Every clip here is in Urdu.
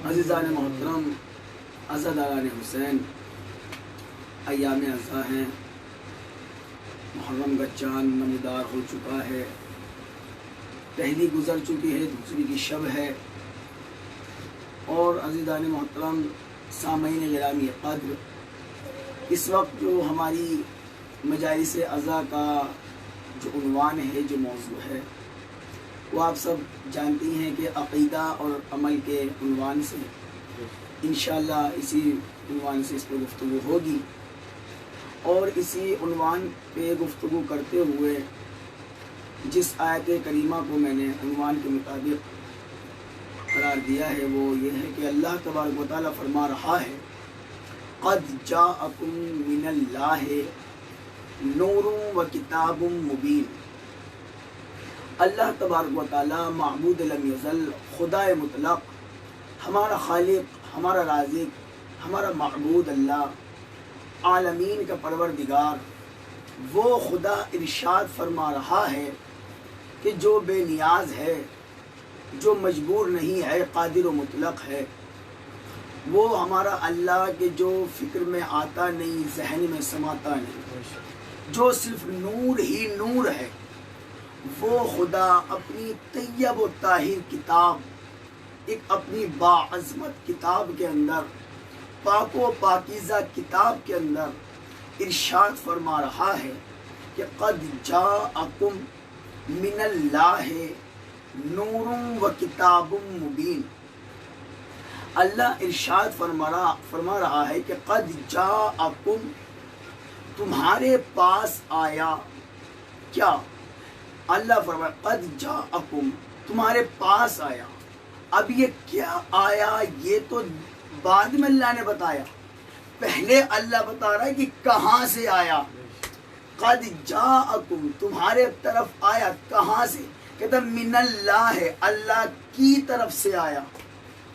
عزیزان محترم، عزاداران حسین، ایام عزا ہیں، محرم کا چاند نمودار ہو چکا ہے، پہلی گزر چکی ہے، دوسری کی شب ہے، اور عزیزان محترم سامعین گرامی قدر، اس وقت جو ہماری مجالس عزا کا جو عنوان ہے، جو موضوع ہے، وہ آپ سب جانتی ہیں کہ عقیدہ اور عمل کے عنوان سے انشاءاللہ اسی عنوان سے اس پہ گفتگو ہوگی، اور اسی عنوان پہ گفتگو کرتے ہوئے جس آیت کریمہ کو میں نے عنوان کے مطابق قرار دیا ہے وہ یہ ہے کہ اللہ تبارک و تعالیٰ فرما رہا ہے قد جاءکم من اللہ نور و کتاب مبین۔ اللہ تبارک و تعالیٰ معبود لم یزل، خدا مطلق، ہمارا خالق، ہمارا رازق، ہمارا معبود اللہ، عالمین کا پروردگار، وہ خدا ارشاد فرما رہا ہے کہ جو بے نیاز ہے، جو مجبور نہیں ہے، قادر و مطلق ہے، وہ ہمارا اللہ کے جو فکر میں آتا نہیں، ذہن میں سماتا نہیں، جو صرف نور ہی نور ہے، وہ خدا اپنی طیب و طاہر کتاب، ایک اپنی باعظمت کتاب کے اندر، پاک و پاکیزہ کتاب کے اندر ارشاد فرما رہا ہے کہ قد جاءکم من اللہ نور و کتاب مبین۔ اللہ ارشاد فرما رہا ہے کہ قد جاءکم، تمہارے پاس آیا کیا؟ اللہ فرمایا قد جاءکم، تمہارے پاس آیا۔ اب یہ کیا آیا، یہ تو بعد میں اللہ نے بتایا، پہلے اللہ بتا رہا ہے کہ کہاں سے آیا۔ قد جاءکم، تمہارے طرف آیا، کہاں سے؟ کہتا من اللہ، اللہ کی طرف سے آیا۔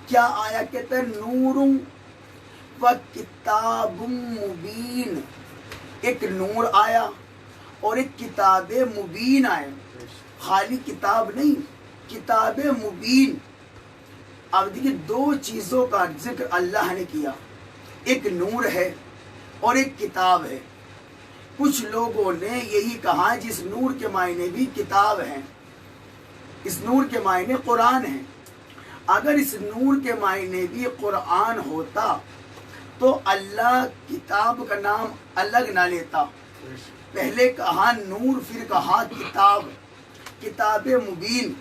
کیا آیا؟ کہتا نور و کتاب مبین، ایک نور آیا اور ایک کتاب مبین آیا، خالی کتاب نہیں، کتاب مبین۔ اب دیکھیں دو چیزوں کا ذکر اللہ نے کیا، ایک نور ہے اور ایک کتاب ہے۔ کچھ لوگوں نے یہی کہا جس نور کے معنی بھی کتاب ہیں، اس نور کے معنی قرآن ہیں۔ اگر اس نور کے معنی بھی قرآن ہوتا تو اللہ کتاب کا نام الگ نہ لیتا، پہلے کہا نور پھر کہا کتاب، کتاب مبین۔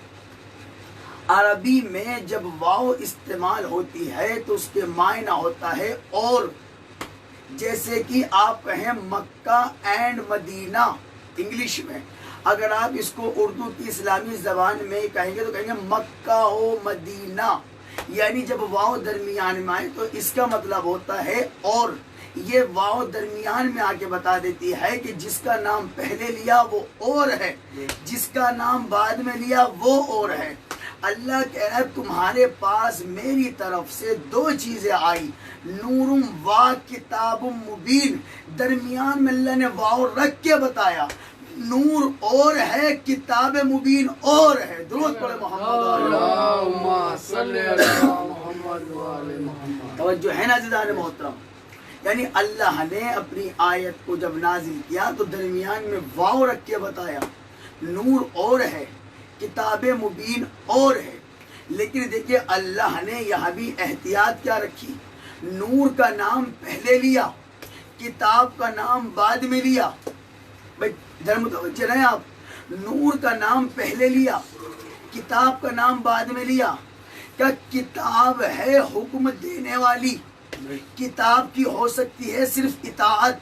عربی میں جب واو استعمال ہوتی ہے تو اس کے معنی ہوتا ہے اور، جیسے کہ آپ کہیں مکہ اینڈ مدینہ انگلش میں، اگر آپ اس کو اردو کی اسلامی زبان میں کہیں گے تو کہیں گے مکہ و مدینہ، یعنی جب واو درمیان میں آئے تو اس کا مطلب ہوتا ہے اور۔ یہ واو درمیان میں آ کے بتا دیتی ہے کہ جس کا نام پہلے لیا وہ اور ہے، جس کا نام بعد میں لیا وہ اور ہے۔ اللہ کہہ رہا ہے تمہارے پاس میری طرف سے دو چیزیں آئی، نور و کتاب مبین، درمیان میں اللہ نے واو رکھ کے بتایا، نور اور ہے، کتاب مبین اور ہے۔ درود پڑھے محمد اللہم صلی علی محمد و آل محمد۔ توجہ ہے نا عزیزان محترم، یعنی اللہ نے اپنی آیت کو جب نازل کیا تو درمیان میں واو رکھ کے بتایا، نور اور ہے، کتاب مبین اور ہے۔ لیکن دیکھیے اللہ نے یہاں بھی احتیاط کیا رکھی، نور کا نام پہلے لیا، کتاب کا نام بعد میں لیا۔ بھائی ذرا متوجہ رہیں آپ، نور کا نام پہلے لیا، کتاب کا نام بعد میں لیا۔ کیا کتاب ہے حکم دینے والی؟ کتاب کی ہو سکتی ہے صرف اطاعت،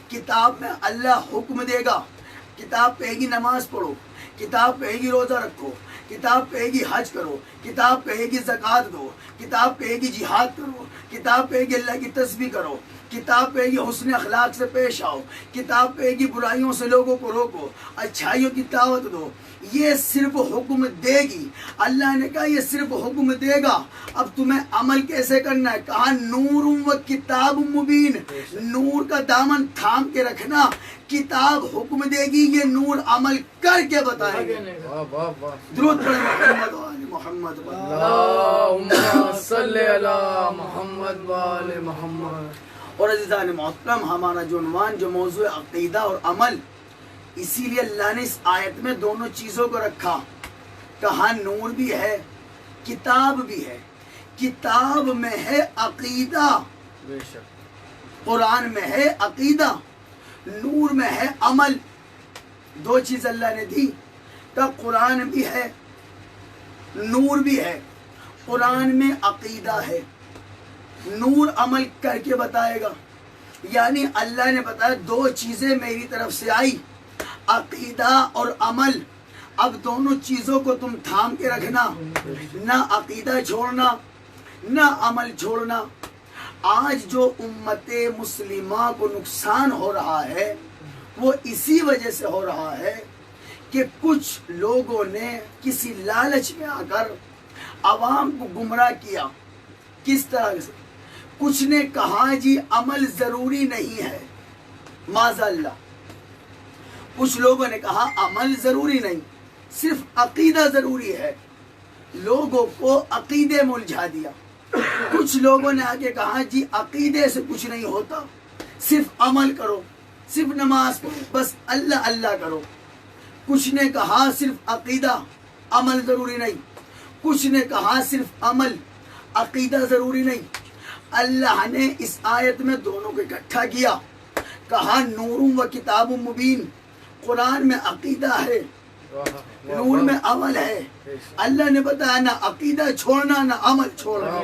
کتاب میں اللہ حکم دے گا، کتاب کہے گی نماز پڑھو، کتاب کہے گی روزہ رکھو، کتاب کہے گی حج کرو، کتاب کہے گی زکوٰۃ دو، کتاب کہے گی جہاد کرو، کتاب کہے گی اللہ کی تسبیح کرو، کتاب کہے گی حسن اخلاق سے پیش آؤ، کتاب کہے گی برائیوں سے لوگوں کو روکو، اچھائیوں کی دعوت دو۔ یہ صرف حکم دے گی، اللہ نے کہا یہ صرف حکم دے گا، اب تمہیں عمل کیسے کرنا ہے؟ کہا نور و کتاب مبین، نور کا دامن تھام کے رکھنا، کتاب حکم دے گی، یہ نور عمل کر کے بتائے گا۔ درود پڑھیں محمد و آل محمد۔ اللہم صلی صلی علی محمد وآل محمد۔ اور عزیزان محترم، ہمارا جو عنوان جو موضوع عقیدہ اور عمل، اسی لیے اللہ نے اس آیت میں دونوں چیزوں کو رکھا، کہا نور بھی ہے کتاب بھی ہے۔ کتاب میں ہے عقیدہ، بے شک، قرآن میں ہے عقیدہ، نور میں ہے عمل۔ دو چیز اللہ نے دی، کہ قرآن بھی ہے نور بھی ہے۔ قرآن میں عقیدہ ہے، نور عمل کر کے بتائے گا۔ یعنی اللہ نے بتایا دو چیزیں میری طرف سے آئی، عقیدہ اور عمل۔ اب دونوں چیزوں کو تم تھام کے رکھنا، نہ عقیدہ چھوڑنا نہ عمل چھوڑنا۔ آج جو امت مسلمہ کو نقصان ہو رہا ہے وہ اسی وجہ سے ہو رہا ہے کہ کچھ لوگوں نے کسی لالچ میں آ کر عوام کو گمراہ کیا۔ کس طرح سے؟ کچھ نے کہا جی عمل ضروری نہیں ہے، معاذ اللہ۔ کچھ لوگوں نے کہا عمل ضروری نہیں، صرف عقیدہ ضروری ہے، لوگوں کو عقیدے میں الجھا دیا۔ کچھ لوگوں نے آگے کہا جی عقیدے سے کچھ نہیں ہوتا، صرف عمل کرو، صرف نماز پڑھو، بس اللہ اللہ کرو۔ کچھ نے کہا صرف عقیدہ، عمل ضروری نہیں۔ کچھ نے کہا صرف عمل، عقیدہ ضروری نہیں۔ اللہ نے اس آیت میں دونوں کو اکٹھا کیا، کہا نور و کتاب مبین۔ قرآن میں عقیدہ ہے، نور میں عمل ہے۔ اللہ نے بتایا نہ عقیدہ چھوڑنا نہ عمل چھوڑنا۔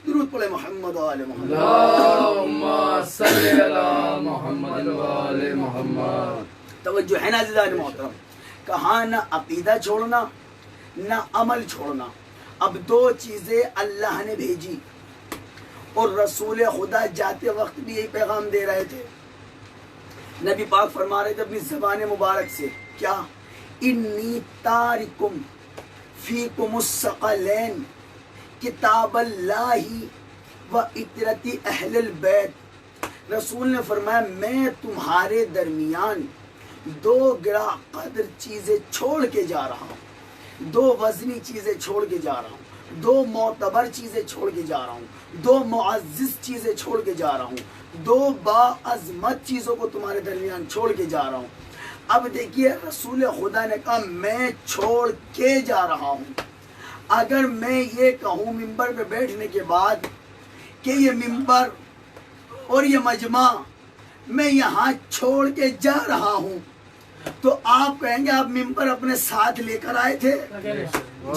درود پڑھے محمد و آل محمد۔ اللہم صلی علی محمد وآل محمد۔ توجہ ہے نا عزیزان محترم، کہا نہ عقیدہ چھوڑنا نہ عمل چھوڑنا۔ اب دو چیزیں اللہ نے بھیجی، اور رسول خدا جاتے وقت بھی یہی پیغام دے رہے تھے۔ نبی پاک فرما رہے تھے اپنی زبان مبارک سے، کیا؟ انی تارکم فیکم الثقلین کتاب اللہ و اطرت اہل البیت۔ رسول نے فرمایا میں تمہارے درمیان دو گراں قدر چیزیں چھوڑ کے جا رہا ہوں، دو وزنی چیزیں چھوڑ کے جا رہا ہوں، دو معتبر چیزیں چھوڑ کے جا رہا ہوں، دو معزز چیزیں چھوڑ کے جا رہا ہوں، دو باعظمت چیزوں کو تمہارے درمیان چھوڑ کے جا رہا ہوں۔ اب دیکھیے رسول خدا نے کہا میں چھوڑ کے جا رہا ہوں۔ اگر میں یہ کہوں ممبر پہ بیٹھنے کے بعد کہ یہ ممبر اور یہ مجمع میں یہاں چھوڑ کے جا رہا ہوں، تو آپ کہیں گے آپ ممبر اپنے ساتھ لے کر آئے تھے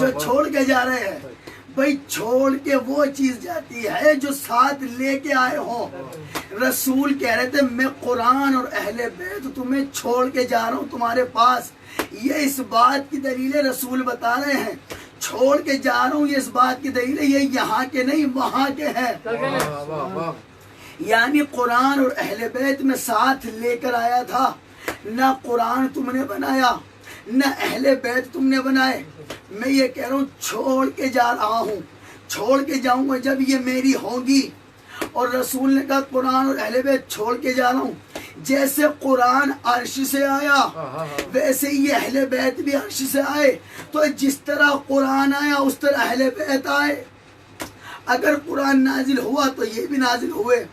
جو چھوڑ کے جا رہے ہیں؟ بھائی چھوڑ کے وہ چیز جاتی ہے جو ساتھ لے کے آئے ہوں۔ رسول کہہ رہے تھے میں قرآن اور اہل بیت تمہیں چھوڑ کے جا رہا ہوں تمہارے پاس۔ یہ اس بات کی دلیل رسول بتا رہے ہیں، چھوڑ کے جا رہا ہوں، یہ اس بات کی دلیل ہے یہ یہاں کے نہیں وہاں کے ہیں۔ یعنی قرآن اور اہل بیت میں ساتھ لے کر آیا تھا، نہ قرآن تم نے بنایا نہ اہل بیت تم نے بنائے۔ میں یہ کہہ رہا ہوں چھوڑ کے جا رہا ہوں، چھوڑ کے جاؤں گا جب یہ میری ہوگی۔ اور رسول نے کہا قرآن اور اہل بیت چھوڑ کے جا رہا ہوں۔ جیسے قرآن عرش سے آیا ویسے ہی اہل بیت بھی عرش سے آئے، تو جس طرح قرآن آیا اس طرح اہل بیت آئے۔ اگر قرآن نازل ہوا تو یہ بھی نازل ہوئے،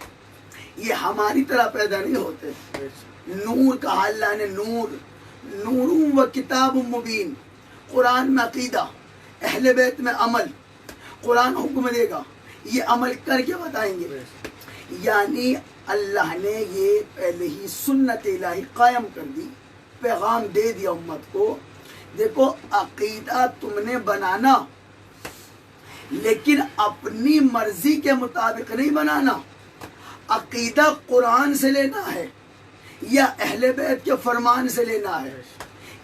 یہ ہماری طرح پیدا نہیں ہوتے۔ نور کہا اللہ نے، نور نور و کتاب مبین۔ قرآن میں عقیدہ، اہل بیت میں عمل۔ قرآن حکم دے گا، یہ عمل کر کے بتائیں گے۔ یعنی اللہ نے یہ پہلے ہی سنت الہی قائم کر دی، پیغام دے دیا امت کو، دیکھو عقیدہ تم نے بنانا لیکن اپنی مرضی کے مطابق نہیں بنانا۔ عقیدہ قرآن سے لینا ہے یا اہل بیت کے فرمان سے لینا ہے۔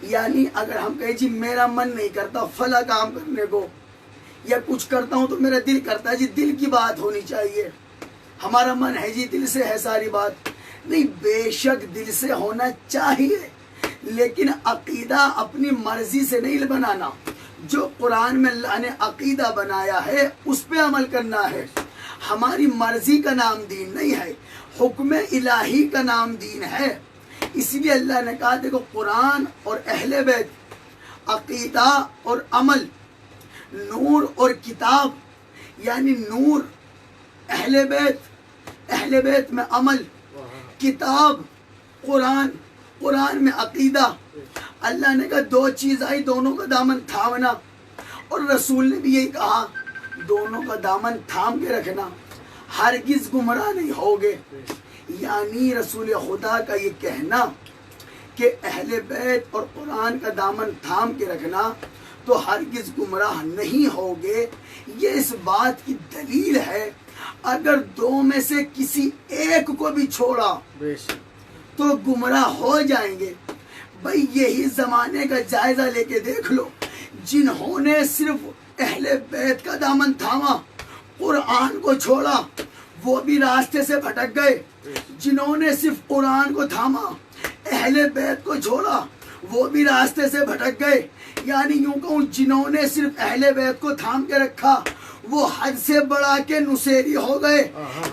یعنی اگر ہم کہیں جی میرا من نہیں کرتا فلاں کام کرنے کو، یا کچھ کرتا ہوں تو میرا دل کرتا ہے، جی دل کی بات ہونی چاہیے، ہمارا من ہے جی دل سے ہے ساری بات، نہیں بے شک دل سے ہونا چاہیے، لیکن عقیدہ اپنی مرضی سے نہیں بنانا۔ جو قرآن میں اللہ نے عقیدہ بنایا ہے اس پہ عمل کرنا ہے۔ ہماری مرضی کا نام دین نہیں ہے، حکم الہی کا نام دین ہے۔ اس لیے اللہ نے کہا دیکھو قرآن اور اہل بیت، عقیدہ اور عمل نور اور کتاب یعنی نور اہل بیت میں عمل، کتاب قرآن، قرآن میں عقیدہ۔ اللہ نے کہا دو چیز آئی، دونوں کا دامن تھامنا، اور رسول نے بھی یہی کہا دونوں کا دامن تھام کے رکھنا، ہرگز گمراہ نہیں ہوگے۔ یعنی رسول خدا کا یہ کہنا کہ اہل بیت اور قرآن کا دامن تھام کے رکھنا تو ہرگز گمراہ نہیں ہوگے، یہ اس بات کی دلیل ہے۔ اگر دو میں سے کسی ایک کو بھی چھوڑا تو گمراہ ہو جائیں گے۔ بھئی یہی زمانے کا جائزہ لے کے دیکھ لو، جنہوں نے صرف اہل بیت کا دامن تھاما، قرآن کو چھوڑا، وہ بھی راستے سے بھٹک گئے۔ جنہوں نے صرف قرآن کو تھاما، اہل بیت کو چھوڑا، وہ بھی راستے سے بھٹک گئے۔ یعنی یوں کہوں جنہوں نے صرف اہل بیت کو تھام کے رکھا وہ حد سے بڑھا کے نصیری ہو گئے،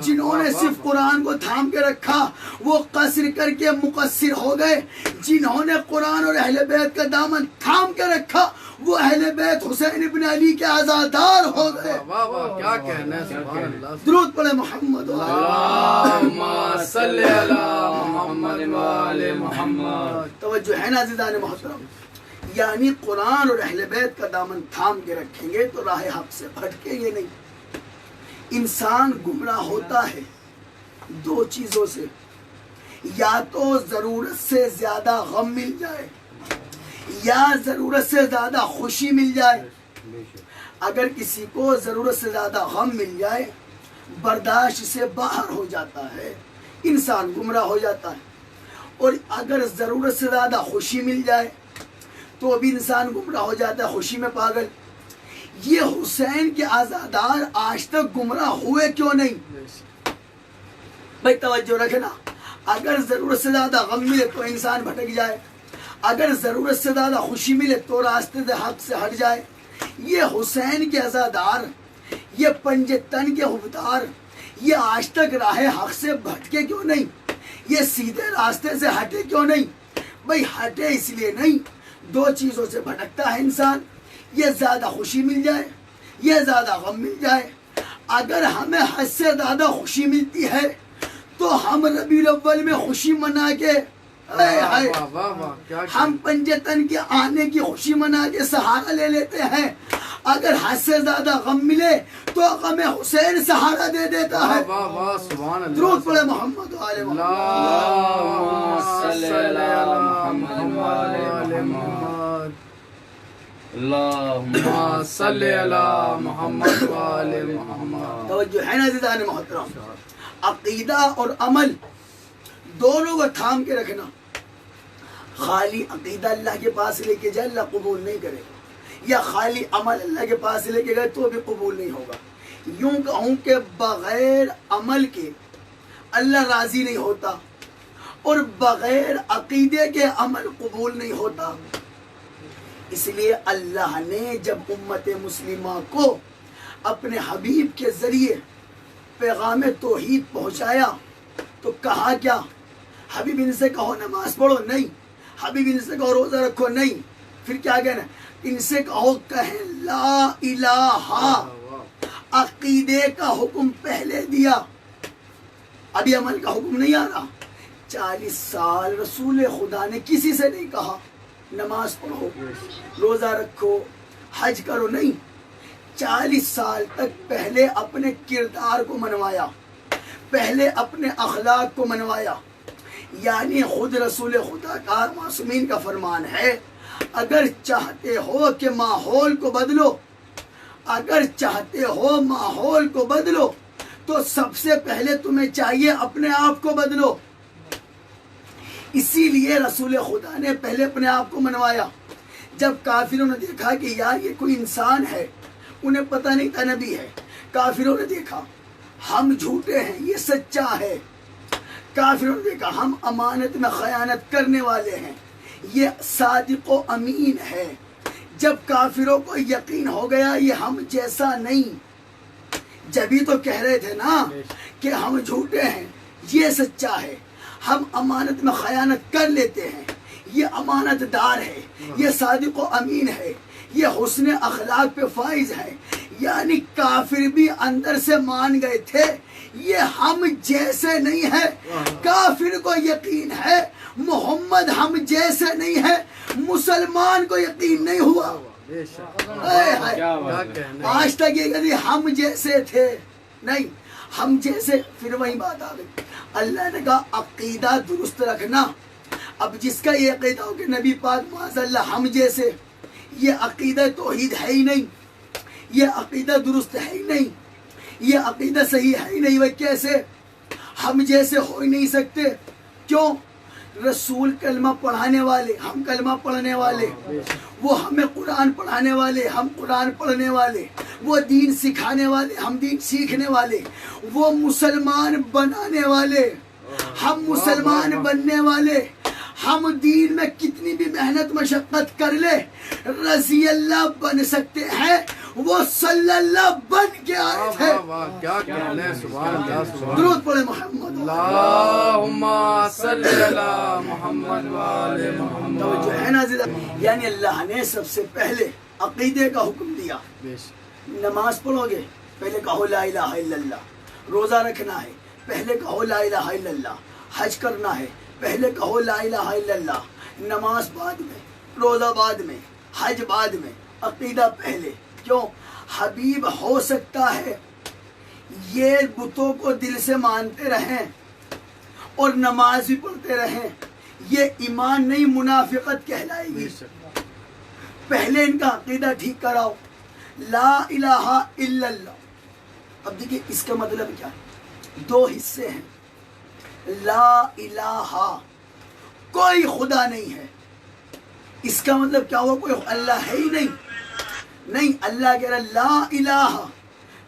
جنہوں نے صرف قرآن کو تھام کے رکھا وہ قصر کر کے مقصر ہو گئے، جنہوں نے قرآن اور اہل بیت کا دامن تھام کے رکھا وہ اہل بیت حسین ابن علی کے عزادار ہو گئے۔ کیا کہنا ہے، سبحان اللہ۔ درود پڑھے محمد اللہم صلی علی محمد و آل محمد۔ توجہ ہے نا عزیزان محترم، یعنی قرآن اور اہل بیت کا دامن تھام کے رکھیں گے تو راہ حق سے بھٹکیں گے نہیں۔ انسان گمراہ ہوتا ہے دو چیزوں سے، یا تو ضرورت سے زیادہ غم مل جائے یا ضرورت سے زیادہ خوشی مل جائے۔ اگر کسی کو ضرورت سے زیادہ غم مل جائے، برداشت سے باہر ہو جاتا ہے، انسان گمراہ ہو جاتا ہے، اور اگر ضرورت سے زیادہ خوشی مل جائے تو بھی انسان گمراہ ہو جاتا ہے، خوشی میں پاگل۔ یہ حسین کے عزادار آج تک گمراہ ہوئے کیوں نہیں؟ بھائی توجہ رکھنا، اگر ضرورت سے زیادہ غم ملے تو انسان بھٹک جائے، اگر ضرورت سے زیادہ خوشی ملے تو راستے سے حق سے ہٹ جائے۔ یہ حسین کے عزادار، یہ پنجتن کے حبدار، یہ آج تک راہ حق سے بھٹکے کیوں نہیں؟ یہ سیدھے راستے سے ہٹے کیوں نہیں؟ بھائی ہٹے اس لیے نہیں، دو چیزوں سے بھٹکتا ہے انسان، یہ زیادہ خوشی مل جائے، یہ زیادہ غم مل جائے۔ اگر ہمیں حد سے زیادہ خوشی ملتی ہے تو ہم ربیع الاول میں خوشی منا کے ہم پنجتن کے آنے کی خوشی منا کے سہارا لے لیتے ہیں۔ اگر حد سے زیادہ غم ملے تو غم حسین سہارا دے دیتا ہے۔ درود پڑھے محمد و آل محمد۔ اللہم صلی علی محمد و آل محمد۔ اللہم صلی علی محمد و آل محمد۔ توجہ ہے نا عزیزان محترم، عقیدہ اور عمل دونوں کو تھام کے رکھنا۔ خالی عقیدہ اللہ کے پاس لے کے جائے اللہ قبول نہیں کرے گا، یا خالی عمل اللہ کے پاس لے کے گئے تو بھی قبول نہیں ہوگا۔ یوں کہوں کہ بغیر عمل کے اللہ راضی نہیں ہوتا، اور بغیر عقیدے کے عمل قبول نہیں ہوتا۔ اس لیے اللہ نے جب امت مسلمہ کو اپنے حبیب کے ذریعے پیغام توحید پہنچایا تو کہا کیا؟ حبیب ان سے کہو نماز پڑھو، نہیں۔ حبیب ان سے کہو روزہ رکھو، نہیں۔ پھر کیا کہنا؟ ان سے کہو کہیں لا الہ۔ عقیدے کا حکم پہلے دیا، ابھی عمل کا حکم نہیں آ رہا۔ 40 سال رسول خدا نے کسی سے نہیں کہا نماز پڑھو، روزہ رکھو، حج کرو، نہیں۔ 40 سال تک پہلے اپنے کردار کو منوایا، پہلے اپنے اخلاق کو منوایا۔ یعنی خود رسول خدا کا معصومین کا فرمان ہے، اگر چاہتے ہو کہ ماحول کو بدلو، اگر چاہتے ہو ماحول کو بدلو تو سب سے پہلے تمہیں چاہیے اپنے آپ کو بدلو۔ اسی لیے رسول خدا نے پہلے اپنے آپ کو منوایا۔ جب کافروں نے دیکھا کہ یار یہ کوئی انسان ہے، انہیں پتہ نہیں تھا نبی ہے، کافروں نے دیکھا ہم جھوٹے ہیں یہ سچا ہے، کافروں نے دیکھا ہم امانت میں خیانت کرنے والے ہیں یہ صادق و امین ہے، جب کافروں کو یقین ہو گیا یہ ہم جیسا نہیں، جبھی تو کہہ رہے تھے نا کہ ہم جھوٹے ہیں یہ سچا ہے، ہم امانت میں خیانت کر لیتے ہیں یہ امانت دار ہے، یہ صادق و امین ہے، یہ حسن اخلاق پہ فائز ہے. یعنی کافر بھی اندر سے مان گئے تھے یہ ہم جیسے نہیں ہے. کافر کو یقین ہے محمد ہم جیسے نہیں ہے, مسلمان کو یقین نہیں ہوا. آج تک یہ کہتے ہم جیسے تھے, نہیں ہم جیسے. پھر وہی بات آ گئی, اللہ نے کہا عقیدہ درست رکھنا. اب جس کا یہ عقیدہ ہو کہ نبی پاک معاذ اللہ ہم جیسے, یہ عقیدہ توحید ہے ہی نہیں, یہ عقیدہ درست ہے ہی نہیں, یہ عقیدہ صحیح ہے ہی نہیں. وہ کیسے ہم جیسے ہو ہی نہیں سکتے. کیوں؟ رسول کلمہ پڑھانے والے, ہم کلمہ پڑھنے والے, وہ ہمیں قرآن پڑھانے والے, ہم قرآن پڑھنے والے, وہ دین سکھانے والے, ہم دین سیکھنے والے, وہ مسلمان بنانے والے, ہم مسلمان بننے والے. ہم دین میں کتنی بھی محنت مشقت کر لے رضی اللہ بن سکتے ہیں, وہ صلی اللہ بن کے آئے تھے. درود پڑھے محمد, اللہم صلی علی محمد وآل محمد. توجہ ہے نا زیادہ. یعنی اللہ نے سب سے پہلے عقیدے کا حکم دیا. نماز پڑھو گے پہلے کہو لا الہ الا اللہ. روزہ رکھنا ہے پہلے کہو لا الہ الا اللہ. حج کرنا ہے پہلے کہو لا الہ الا اللہ. نماز بعد میں, روزہ بعد میں, حج بعد میں, عقیدہ پہلے. کیوں؟ حبیب ہو سکتا ہے یہ بتوں کو دل سے مانتے رہیں اور نماز بھی پڑھتے رہیں, یہ ایمان نہیں منافقت کہلائے گی. پہلے ان کا عقیدہ ٹھیک کراؤ, لا الہ الا اللہ. اب دیکھیں اس کا مطلب کیا ہے, دو حصے ہیں. لا الہ کوئی خدا نہیں ہے, اس کا مطلب کیا ہوا, کوئی اللہ ہے ہی نہیں. نہیں, اللہ کہہ رہا لا الہ,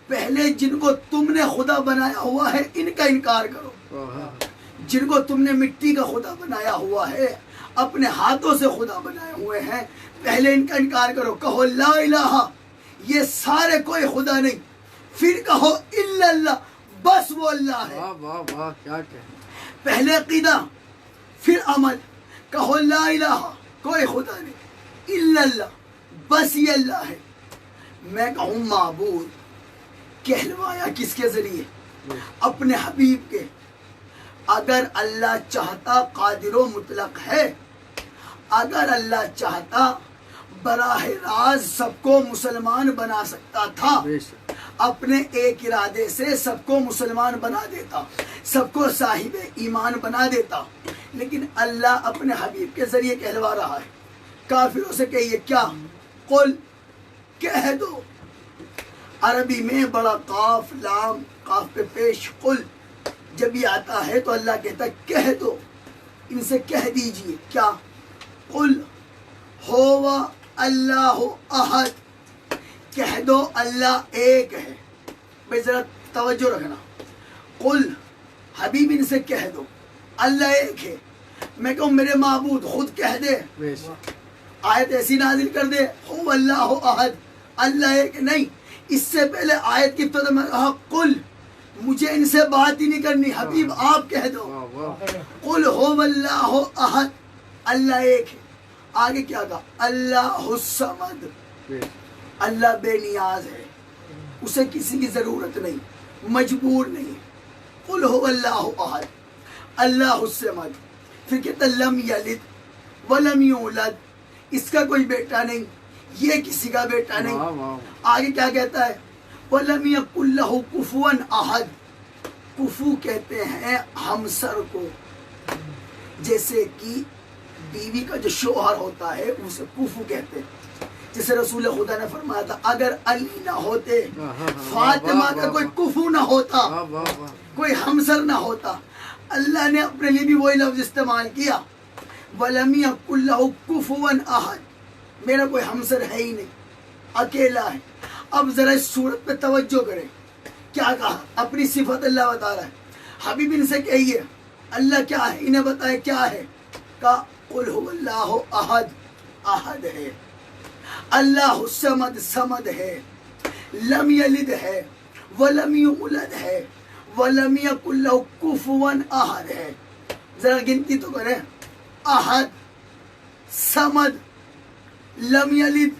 پہلے جن کو تم نے خدا بنایا ہوا ہے ان کا انکار کرو. جن کو تم نے مٹی کا خدا بنایا ہوا ہے, اپنے ہاتھوں سے خدا بنائے ہوئے ہیں, پہلے ان کا انکار کرو. کہو لا الہ, یہ سارے کوئی خدا نہیں. پھر کہو الا اللہ, بس وہ اللہ ہے. پہلے عقیدہ پھر عمل. کہو لا الہ کوئی خدا نہیں, الا اللہ بس یہ اللہ ہے. میں کہوں معبود, کہلوایا کس کے ذریعے, اپنے حبیب کے. اگر اللہ چاہتا قادر و مطلق ہے, اگر اللہ چاہتا براہ راست سب کو مسلمان بنا سکتا تھا, اپنے ایک ارادے سے سب کو مسلمان بنا دیتا, سب کو صاحب ایمان بنا دیتا. لیکن اللہ اپنے حبیب کے ذریعے کہلوا رہا ہے. کافروں سے کہیے کیا, قل کہہ دو. عربی میں بڑا قاف لام, قاف پہ پیش قل جب یہ آتا ہے تو اللہ کہتا ہے کہہ دو, ان سے کہہ دیجئے کیا, قل ہوا اللہ احد, کہہ دو اللہ ایک ہے. بھائی ذرا توجہ رکھنا, قل حبیب ان سے کہہ دو اللہ ایک ہے. میں کہوں میرے معبود خود کہہ دے, آیت ایسی نازل کر دے ہو اللہ احد, اللہ ایک نہیں. اس سے پہلے آیت کی ابتدا میں کہا قل, مجھے ان سے بات ہی نہیں کرنی, حبیب آپ کہہ دو قل ہو اللہ احد, اللہ ایک ہے. آگے کیا کہا, اللہ الصمد, اللہ بے نیاز ہے, اسے کسی کی ضرورت نہیں, مجبور نہیں. قل هو اللہ احد, اللہ الصمد. پھر کہتا لم یلد ولم یولد, اس کا کوئی بیٹا نہیں, یہ کسی کا بیٹا نہیں. آگے کیا کہتا ہے, ولم یکن لہ کفوا احد. کفو کہتے ہیں ہمسر کو, جیسے کہ بیوی کا جو شوہر ہوتا ہے اسے کفو کہتے ہیں. جیسے رسول خدا نے فرمایا تھا اگر علی نہ ہوتے, فاطمہ کا کوئی کفو نہ ہوتا, کوئی ہمسر نہ ہوتا. اللہ نے اپنے لیے بھی وہی لفظ استعمال کیا, وَلَمْ يَكُنْ لَهُ كُفُوًا أَحَدٌ, میرا کوئی ہمسر ہے ہی نہیں, اکیلا ہے. اب ذرا اس صورت پہ توجہ کریں, کیا کہا, اپنی صفت اللہ بتا رہا ہے. حبیب ان سے کہیے اللہ کیا ہے, انہیں بتائے کیا ہے. کہا قل هو اللہ احد, احد ہے. اللہ الصمد, صمد ہے. لم یلد ہے, ولم یولد ہے, ولم یکن لہ کفوا احد ہے. ذرا گنتی تو کریں, احد, صمد, لم یلد,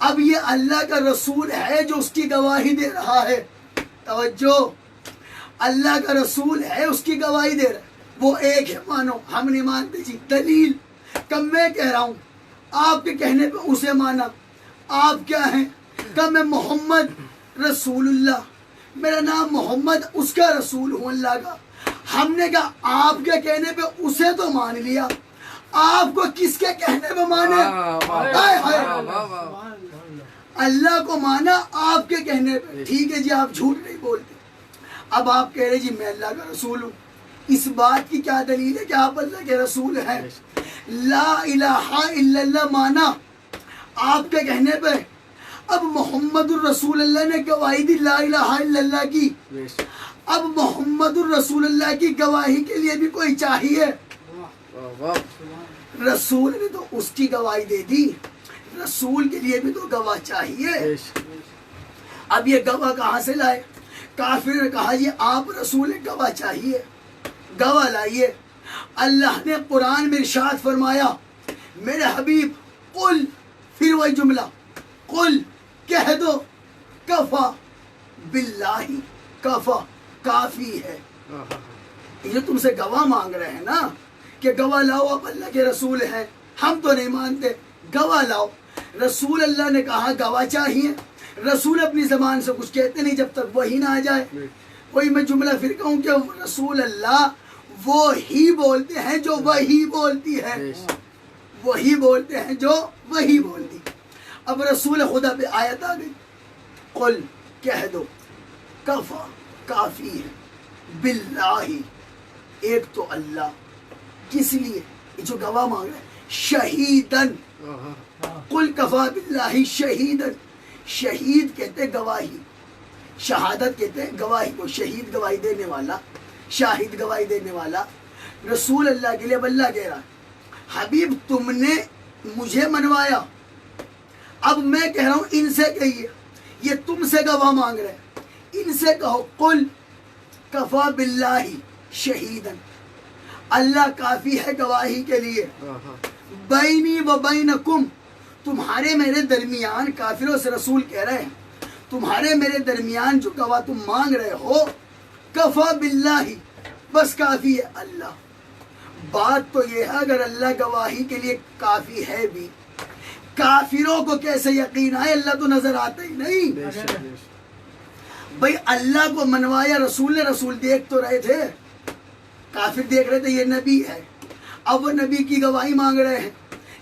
اب یہ اللہ کا رسول ہے جو اس کی گواہی دے رہا ہے. توجہ، اللہ کا رسول ہے اس کی گواہی دے رہا ہے. وہ ایک ہے، مانو، ہم نہیں مانتے جی. دلیل کب میں کہہ رہا ہوں، آپ کے کہنے پہ اسے مانا. آپ کیا ہیں؟ کہ میں محمد رسول اللہ، میرا نام محمد، اس کا رسول ہوں اللہ کا. ہم نے کہا آپ کے کہنے پہ اسے تو مان لیا، آپ کو کس کے کہنے پہ مانے؟ اللہ کو مانا آپ کے کہنے پہ. ٹھیک ہے جی، آپ جھوٹ نہیں بولتے. اب آپ کہہ رہے جی میں اللہ کا رسول ہوں. اس بات کی کیا دلیل ہے کہ آپ اللہ کے رسول ہیں؟ لا الہ الا اللہ مانا آپ کے کہنے پہ. اب محمد الرسول اللہ نے گواہی دی لا الہ الا اللہ کی. اب محمد الرسول اللہ کی گواہی کے لیے بھی کوئی چاہیے. رسول نے تو اس کی گواہی دے دی، رسول کے لیے بھی تو گواہ چاہیے. اب یہ گواہ کہاں سے لائے؟ کافر نے کہا جی آپ رسول ہیں، گواہ چاہیے، گواہ لائیے. اللہ نے قرآن میں ارشاد فرمایا میرے حبیب قل، پھر وہی جملہ قل، کہہ دو، کفا باللہ، کفا کافی ہے. یہ تم سے گواہ مانگ رہے ہیں نا کہ گواہ لاؤ آپ اللہ کے رسول ہیں. ہم تو نہیں مانتے، گواہ لاؤ. رسول اللہ نے کہا گواہ چاہیے. رسول اپنی زبان سے کچھ کہتے نہیں جب تک وہی نہ آ جائے. وہی میں جملہ پھر کہوں کہ رسول اللہ وہی بولتے ہیں جو وہی بولتی ہے، وہی بولتے ہیں جو وہی بولتی. اب رسول خدا پہ آیت آ گئی، قل، کہہ دو، کفا کافی ہے، باللہ، ایک تو اللہ. کس لیے؟ جو گواہ مانگ رہے ہیں، شہیدن. قل کفا باللہ شہیدن. شہید کہتے ہیں گواہی، شہادت کہتے ہیں گواہی کو. شہید گواہی دینے والا، شاہد گواہی دینے والا. رسول اللہ کے لیے اب اللہ کہہ رہا ہے حبیب تم نے مجھے منوایا، اب میں کہہ رہا ہوں ان سے کہیے. یہ تم سے گواہ مانگ رہے ہیں، ان سے کہو قل کفا باللہ شہیدن، اللہ کافی ہے گواہی کے لیے. بینی و بینکم، تمہارے میرے درمیان، کافروں سے رسول کہہ رہے ہیں تمہارے میرے درمیان جو گواہ تم مانگ رہے ہو، کفا باللہ، بس کافی ہے اللہ. بات تو یہ ہے اگر اللہ گواہی کے لیے کافی ہے بھی، کافروں کو کیسے یقین آئے؟ اللہ تو نظر آتا ہی نہیں. بھئی اللہ کو منوایا رسول نے، رسول دیکھ تو رہے تھے، کافر دیکھ رہے تھے یہ نبی ہے. اب وہ نبی کی گواہی مانگ رہے ہیں.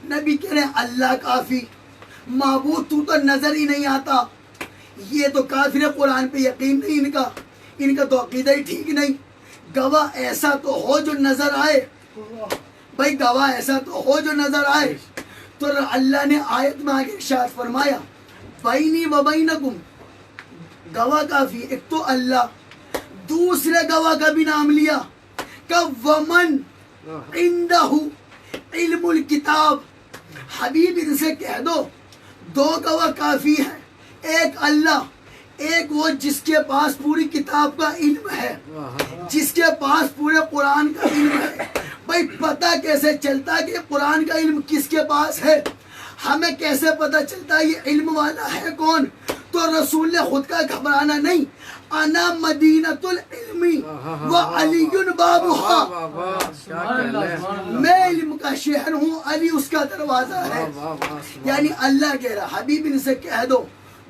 نبی کہہ رہے ہیں اللہ کافی، معبود تو نظر ہی نہیں آتا. یہ تو کافر قرآن پہ یقین نہیں ان کا تو عقیدہ ہی ٹھیک نہیں. گواہ ایسا تو ہو جو نظر آئے، بھائی گواہ ایسا تو ہو جو نظر آئے. تو اللہ نے آیت میں آگے ارشاد فرمایا بینی و بینکم، گواہ کافی ایک تو اللہ، دوسرے گواہ کا بھی نام لیا کہ ومن عندہ علم الکتاب. حبیب ان سے کہہ دو دو گواہ کافی ہیں، ایک اللہ، ایک وہ جس کے پاس پوری کتاب کا علم ہے، جس کے پاس پورے قرآن کا علم ہے. بھائی پتہ کیسے چلتا کہ قرآن کا علم کس کے پاس ہے؟ ہمیں کیسے پتہ چلتا یہ علم والا ہے کون؟ تو رسول نے خود کا گھبرانا نہیں، انا مدینۃ العلم و علی بابها، میں علم کا شہر ہوں، علی اس کا دروازہ ہے. یعنی اللہ کہہ رہا حبیب ان سے کہہ دو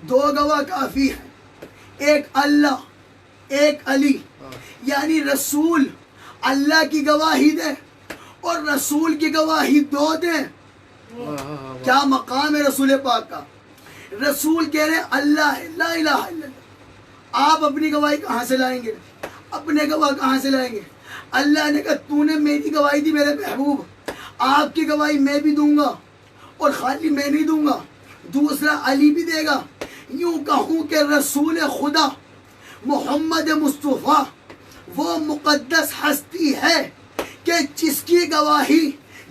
دو گواہ کافی ہیں، ایک اللہ ایک علی. یعنی رسول اللہ کی گواہی دے اور رسول کی گواہی دو دیں. کیا مقام ہے رسول پاک کا؟ رسول کہہ رہے اللہ ہے، لا الہ الا اللہ. آپ اپنی گواہی کہاں سے لائیں گے؟ اپنے گواہ کہاں سے لائیں گے؟ اللہ نے کہا تو نے میری گواہی دی میرے محبوب، آپ کی گواہی میں بھی دوں گا، اور خالی میں نہیں دوں گا، دوسرا علی بھی دے گا. یوں کہوں کہ رسول خدا محمد مصطفیٰ وہ مقدس ہستی ہے کہ جس کی گواہی،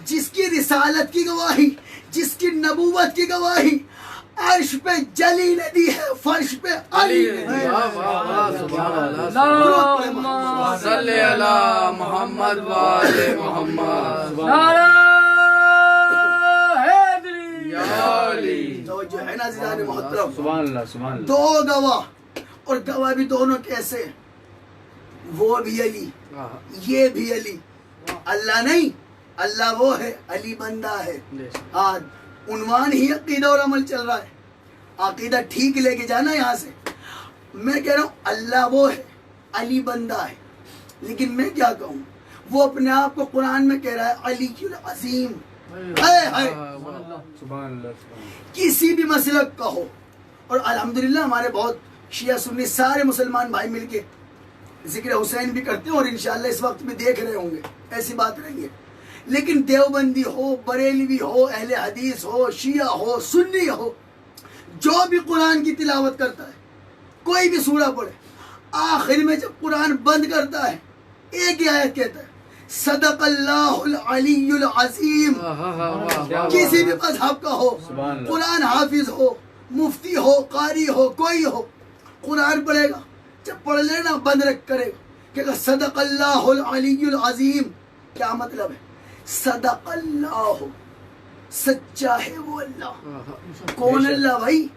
جس کی رسالت کی گواہی، جس کی نبوت کی گواہی عرش پہ جلی نے دی ہے، فرش پہ علی نے دی ہے. صلی علی محمد و آل محمد. توجہ توجہ ہے نا عزیزان محترم؟ سبحان اللہ سبحان اللہ. دو گواہ، اور گواہ بھی دونوں کیسے؟ وہ بھی علی، یہ بھی علی. اللہ نہیں، اللہ وہ ہے، علی بندہ ہے. ہاں، عنوان ہی عقیدہ اور عمل چل رہا ہے. عقیدہ ٹھیک لے کے جانا یہاں سے. میں کہہ رہا ہوں اللہ وہ ہے، علی بندہ ہے. لیکن میں کیا کہوں، وہ اپنے آپ کو قرآن میں کہہ رہا ہے علی العظیم. سبحان اللہ. کسی بھی مسلک کا ہو، اور الحمدللہ ہمارے بہت شیعہ سنی سارے مسلمان بھائی مل کے ذکر حسین بھی کرتے ہیں، اور انشاءاللہ اس وقت بھی دیکھ رہے ہوں گے، ایسی بات نہیں ہے. لیکن دیوبندی ہو، بریلوی ہو، اہل حدیث ہو، شیعہ ہو، سنی ہو، جو بھی قرآن کی تلاوت کرتا ہے، کوئی بھی سورہ پڑھے، آخر میں جب قرآن بند کرتا ہے ایک ہی آیت کہتا ہے صدق اللہ العلی العظیم. کسی بھی مذہب کا ہو، قرآن حافظ ہو، مفتی ہو، قاری ہو، کوئی ہو، قرآن پڑھے گا، جب پڑھ لینا بند رکھ کرے گا کہ صدق اللہ العلی العظیم. کیا مطلب ہے؟ صدق اللہ، سچا ہے وہ اللہ. کون اللہ بھائی؟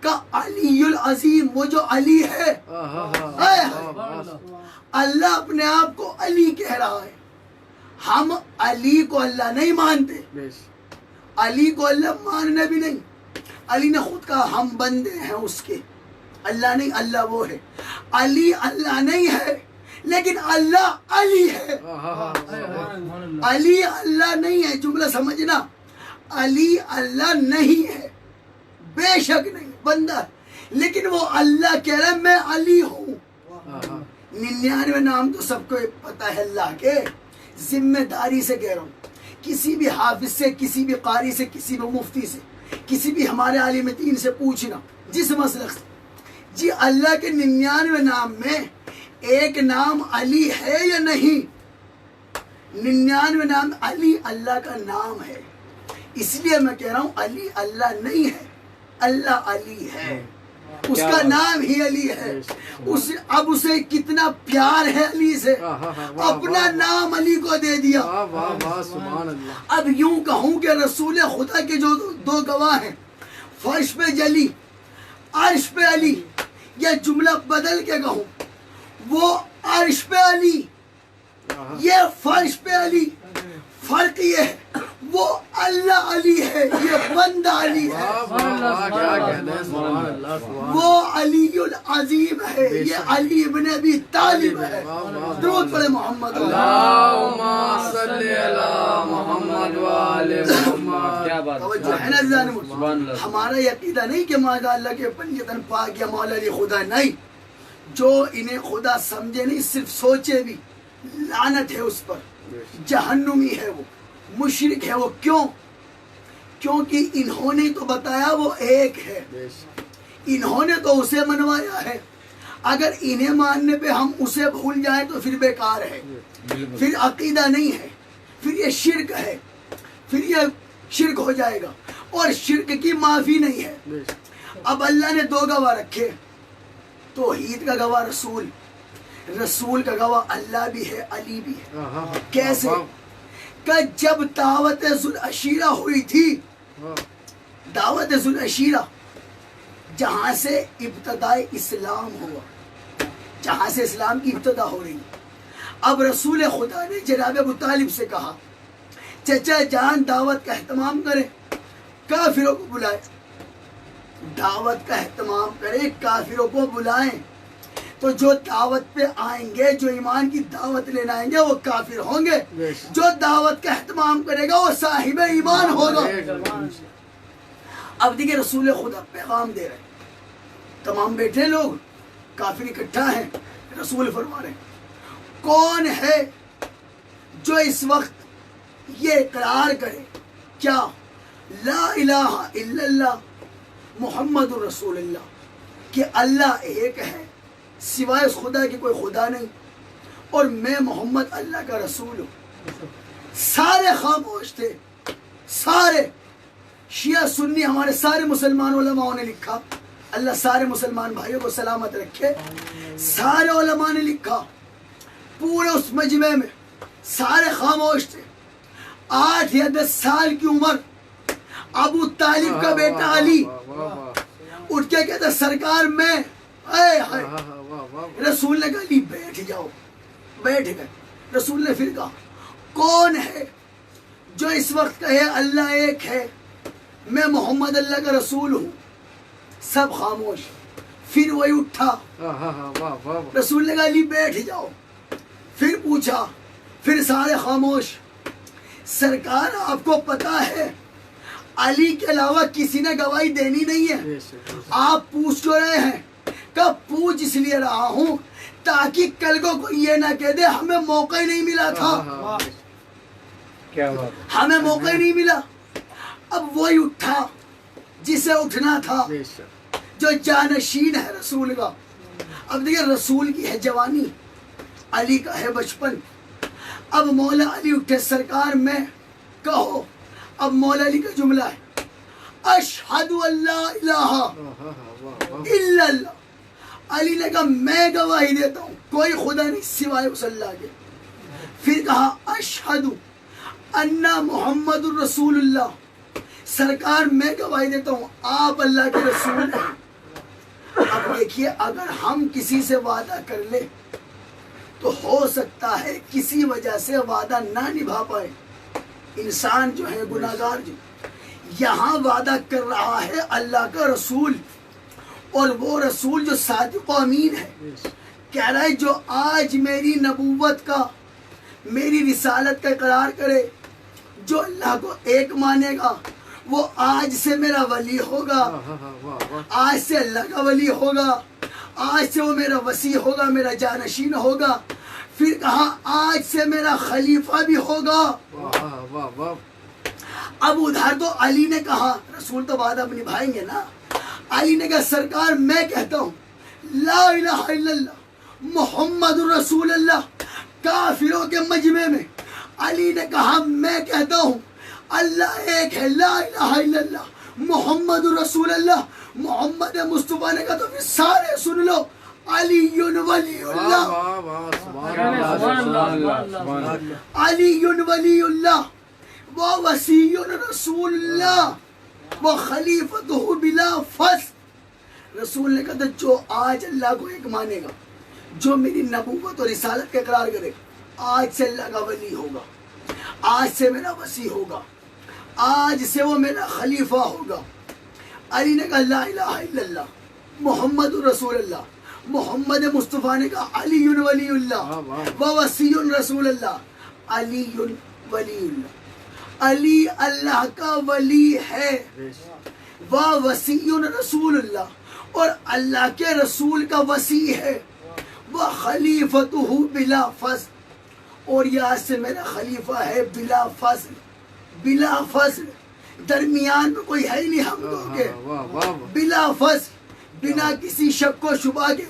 کا علی العظیم، وہ جو علی ہے. اللہ اپنے آپ کو علی کہہ رہا ہے. ہم علی کو اللہ نہیں مانتے، علی کو اللہ ماننا بھی نہیں. علی نے خود کہا ہم بندے ہیں اس کے، اللہ نہیں. اللہ وہ ہے. علی اللہ نہیں ہے، لیکن اللہ علی ہے. علی اللہ نہیں ہے، جملہ سمجھنا. علی اللہ نہیں ہے، بے شک نہیں، بندہ ہے. لیکن وہ اللہ کہہ رہا ہے میں علی ہوں. 99 نام تو سب کو پتا ہے اللہ کے. ذمہ داری سے کہہ رہا ہوں، کسی بھی حافظ سے، کسی بھی قاری سے، کسی بھی مفتی سے، کسی بھی ہمارے عالم دین سے پوچھنا جس مسلک سے، جی اللہ کے 99 نام میں ایک نام علی ہے یا نہیں؟ 99 نام علی اللہ کا نام ہے. اس لیے میں کہہ رہا ہوں علی اللہ نہیں ہے، اللہ علی ہے. اس کا نام ہی علی ہے. اب اسے کتنا پیار ہے علی سے، اپنا نام علی کو دے دیا. اب یوں کہوں کہ رسول خدا کے جو دو گواہ ہیں، فرش پہ جلی، عرش پہ علی، یا جملہ بدل کے کہوں وہ عرش پہ علی، یہ فرش پہ علی. فرق یہ ہے وہ اللہ علی ہے، یہ بندہ علی ہے. وہ علی العظیم ہے، یہ علی ابن ابی طالب ہے. درود پڑھے محمد. اللہم صلی علی محمد و آل محمد. کیا بات ہے. ہمارا یہ عقیدہ نہیں کہ ماذا اللہ کے پنجتن پاک یا مولا علی خدا، نہیں. جو انہیں خدا سمجھے نہیں، صرف سوچے بھی، لعنت ہے اس پر. جہنمی ہے وہ، مشرک ہے وہ. کیوں؟ کیونکہ انہوں نے تو بتایا وہ ایک ہے، انہوں نے تو اسے منوایا ہے. اگر انہیں ماننے پہ ہم اسے بھول جائیں تو پھر بیکار ہے، پھر عقیدہ نہیں ہے، پھر یہ شرک ہے، پھر یہ شرک ہو جائے گا، اور شرک کی معافی نہیں ہے. اب اللہ نے دو گواہ رکھے، توحید کا گواہ رسول، رسول کا گواہ اللہ بھی ہے، علی بھی ہے. کیسے؟ کہ جب دعوت ذوالعشیرہ ہوئی تھی، دعوت ذوالعشیرہ جہاں سے ابتداء اسلام ہوا، جہاں سے اسلام کی ابتدا ہو رہی. اب رسول خدا نے جناب ابو طالب سے کہا چچا جان دعوت کا اہتمام کرے، کافروں کو بلائے. دعوت کا اہتمام کرے، کافروں کو بلائیں. تو جو دعوت پہ آئیں گے، جو ایمان کی دعوت لینا آئیں گے، وہ کافر ہوں گے. جو دعوت کا اہتمام کرے گا وہ صاحب ایمان ہوگا. اب دیکھیں رسول خدا پیغام دے رہے ہیں، تمام بیٹھے لوگ کافر اکٹھا ہیں. رسول فرما رہے ہیں کون ہے جو اس وقت یہ اقرار کرے کیا لا الہ الا اللہ محمد رسول اللہ، کہ اللہ ایک ہے، سوائے اس خدا کی کوئی خدا نہیں، اور میں محمد اللہ کا رسول ہوں. سارے خاموش تھے، سارے شیعہ سنی ہمارے سارے مسلمان علماء نے لکھا، اللہ سارے مسلمان بھائیوں کو سلامت رکھے. سارے علماء نے لکھا، پورے اس مجمع میں سارے خاموش تھے. 8 یا 10 سال کی عمر ابو طالب کا بیٹا علی اٹھ کے کہتا سرکار میں رسول نے کہا علی بیٹھ جاؤ. بیٹھ گئے. رسول نے پھر کہا کون ہے جو اس وقت کہے اللہ ایک ہے, میں محمد اللہ کا رسول ہوں. سب خاموش. پھر وہی اٹھا. رسول نے کہا علی بیٹھ جاؤ. پھر پوچھا. پھر سارے خاموش. سرکار آپ کو پتا ہے علی کے علاوہ کسی نے گواہی دینی نہیں ہے, آپ پوچھ کیوں رہے ہیں؟ کہ پوچھ اس لیے رہا ہوں تاکہ کل کو کوئی یہ نہ کہہ دے ہمیں موقع ہی نہیں ملا تھا. ہمیں موقع ہی نہیں ملا. اب وہی اٹھا جسے اٹھنا تھا, جو جانشین ہے رسول کا. اب دیکھیں رسول کی ہے جوانی, علی کا ہے بچپن. اب مولا علی اٹھے سرکار میں کہو. اب مولا علی کا جملہ ہے اشہد اللہ الہ الا اللہ. علی نے کہا میں گواہی دیتا ہوں کوئی خدا نہیں سوائے اس اللہ کے. پھر کہا اشہد ان محمد الرسول اللہ. سرکار میں گواہی دیتا ہوں آپ اللہ کے رسول ہیں. اب دیکھیے اگر ہم کسی سے وعدہ کر لیں تو ہو سکتا ہے کسی وجہ سے وعدہ نہ نبھا پائے. انسان جو ہے گناہگار, جو یہاں وعدہ کر رہا ہے اللہ کا رسول, اور وہ رسول جو صادق و امین ہے, کہہ رہا ہے جو آج میری نبوت کا, میری رسالت کا اقرار کرے, جو اللہ کو ایک مانے گا, وہ آج سے میرا ولی ہوگا, آج سے اللہ کا ولی ہوگا, آج سے وہ میرا وصی ہوگا, میرا جانشین ہوگا. پھر کہا آج سے میرا خلیفہ بھی ہوگا. اب ادھر تو علی نے کہا رسول تو وعدہ نبھائیں گے نا. علی نے کہا سرکار میں کہتا ہوں لا الہ الا اللہ محمد رسول اللہ. کافروں کے مجمع میں علی نے کہا میں کہتا ہوں اللہ ایک ہے, لا الہ الا اللہ محمد رسول اللہ. محمد مصطفیٰ نے کہا تو پھر سارے سن لو علی ولی اللہ, علی ولی اللہ و وصی رسول اللہ و خلیفتہ بلا فصل. رسول نے کہا جو آج اللہ کو ایک مانے گا, جو میری نبوت اور رسالت کا اقرار کرے گا, آج سے اللہ کا ولی ہوگا, آج سے میرا وصی ہوگا, آج سے وہ میرا خلیفہ ہوگا. علی نے کہا لا الہ الا اللہ محمد رسول اللہ. محمد مصطفیٰ نے کہا علی ولی اللہ و وصی رسول اللہ. علی ولی اللہ, علی اللہ کا ولی ہے, و وصی رسول اللہ, اور اللہ کے رسول کا وصی ہے, وہ خلیفتہ بلا فصل, اور یہاں سے میرا خلیفہ ہے بلا فصل. بلا فصل درمیان میں کوئی ہے ہی نہیں ہم لوگ کے, بلا فصل بنا کسی شک و شبہ کے.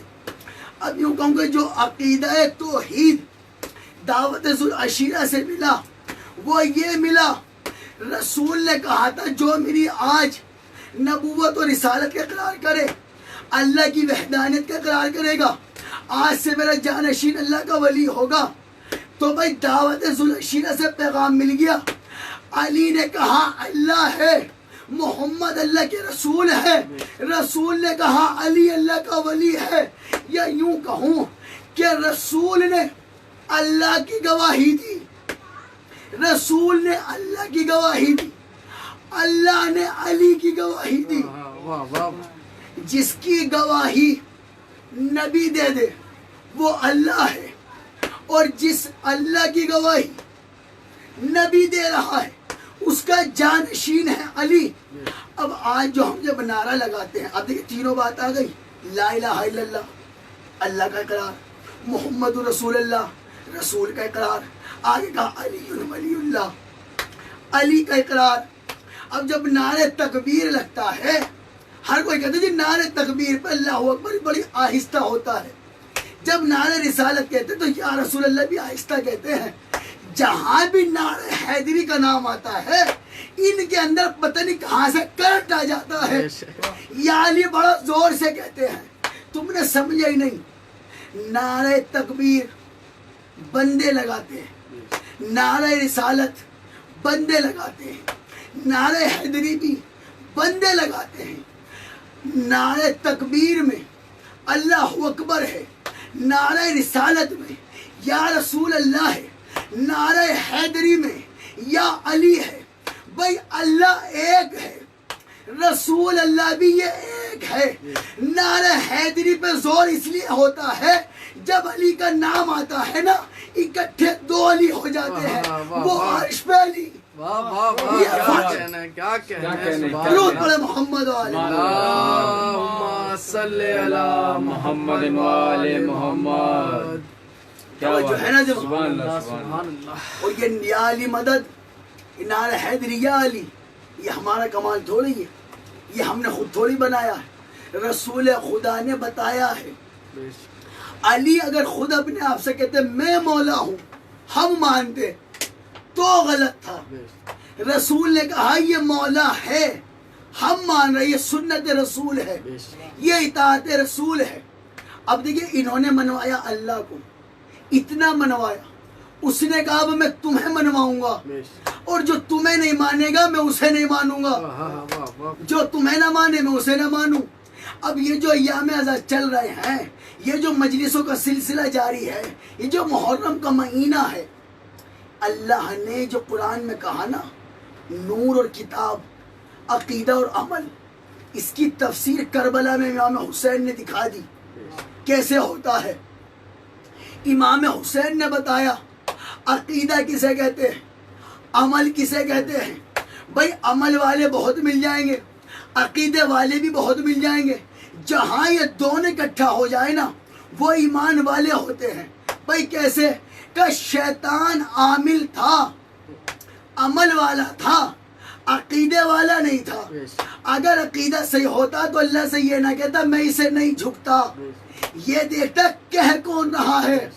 اب یوں کہوں گے جو عقیدہ توحید دعوت ذوالعشیرہ سے ملا وہ یہ ملا. رسول نے کہا تھا جو میری آج نبوت اور رسالت کا اقرار کرے, اللہ کی وحدانیت کا اقرار کرے گا, آج سے میرا جانشین اللہ کا ولی ہوگا. تو بھائی دعوت ذوالعشیرہ سے پیغام مل گیا. علی نے کہا اللہ ہے, محمد اللہ کے رسول ہے, رسول نے کہا علی اللہ کا ولی ہے. یا یوں کہوں کہ رسول نے اللہ کی گواہی دی, رسول نے اللہ کی گواہی دی, اللہ نے علی کی گواہی دی. جس کی گواہی نبی دے دے وہ اللہ ہے, اور جس اللہ کی گواہی نبی دے رہا ہے اس کا جانشین ہے علی. اب آج جو ہم جب نعرہ لگاتے ہیں, اب دیکھیں تینوں بات آ گئی, لا الہ الا اللہ اللہ کا اقرار, محمد رسول اللہ رسول کا اقرار, آگے کہا علی ولی اللہ علی کا اقرار. اب جب نعرہ تکبیر لگتا ہے, ہر کوئی کہتا ہے جی نعرہ تکبیر پہ اللہ اکبر بڑی آہستہ ہوتا ہے. جب نعرہ رسالت کہتے ہیں تو یا رسول اللہ بھی آہستہ کہتے ہیں. جہاں بھی نعرہ حیدری کا نام آتا ہے ان کے اندر پتہ نہیں کہاں سے کرنٹ آ جاتا ہے. یا علی بڑا زور سے کہتے ہیں, تم نے سمجھا ہی نہیں. نعرہ تکبیر بندے لگاتے ہیں, نعرہ رسالت بندے لگاتے ہیں, نعرہ حیدری بھی بندے لگاتے ہیں، نعرہ تکبیر میں اللہ اکبر ہے، نعرہ رسالت میں یا رسول اللہ ہے، نعرہ حیدری میں یا علی ہے۔ بھائی اللہ ایک ہے، رسول اللہ بھی یہ ایک ہے۔ نعرہ حیدری پہ زور اس لیے ہوتا ہے جب علی کا نام آتا ہے نا، اکٹھے دو علی ہو جاتے ہیں، وہ عرش پہ علی۔ واہ واہ واہ، کیا کہنا ہے، کیا کہنا ہے، سبحان درود اللہ۔ پڑھے محمد والے اللہم صلی علی محمد وآل محمد۔ جو ہے نا جب سبحان اللہ، سبحان اللہ۔ اور یہ یا علی مدد، یہ نعرہ حیدری یا علی، یہ ہمارا کمال تھوڑی ہے، یہ ہم نے خود تھوڑی بنایا ہے، رسول خدا نے بتایا ہے۔ بے شک۔ علی اگر خود اپنے آپ سے کہتے میں مولا ہوں، ہم مانتے تو غلط تھا۔ بے شک۔ رسول نے کہا یہ مولا ہے، ہم مان رہے، یہ سنت رسول ہے، بے شک۔ یہ اطاعت رسول ہے۔ اب دیکھیے انہوں نے منوایا اللہ کو، اتنا منوایا، اس نے کہا اب میں تمہیں منواؤں گا، بے شک۔ اور جو تمہیں نہیں مانے گا میں اسے نہیں مانوں گا، واہ واہ واہ واہ۔ جو تمہیں نہ مانے میں اسے نہ مانوں۔ اب یہ جو ایام ازا چل رہے ہیں، یہ جو مجلسوں کا سلسلہ جاری ہے، یہ جو محرم کا مہینہ ہے، اللہ نے جو قرآن میں کہا نا نور اور کتاب، عقیدہ اور عمل، اس کی تفسیر کربلا میں امام حسین نے دکھا دی کیسے ہوتا ہے۔ امام حسین نے بتایا عقیدہ کسے کہتے ہیں، عمل کسے کہتے ہیں۔ بھائی عمل والے بہت مل جائیں گے، عقیدے والے بھی بہت مل جائیں گے، جہاں یہ دونوں اکٹھا ہو جائے نا وہ ایمان والے ہوتے ہیں۔ بھائی کیسے کہ شیطان عامل تھا، عمل والا تھا، عقیدے والا نہیں تھا۔ اگر عقیدہ صحیح ہوتا تو اللہ سے یہ نہ کہتا میں اسے نہیں جھکتا، یہ دیکھتا کہہ کون رہا ہے۔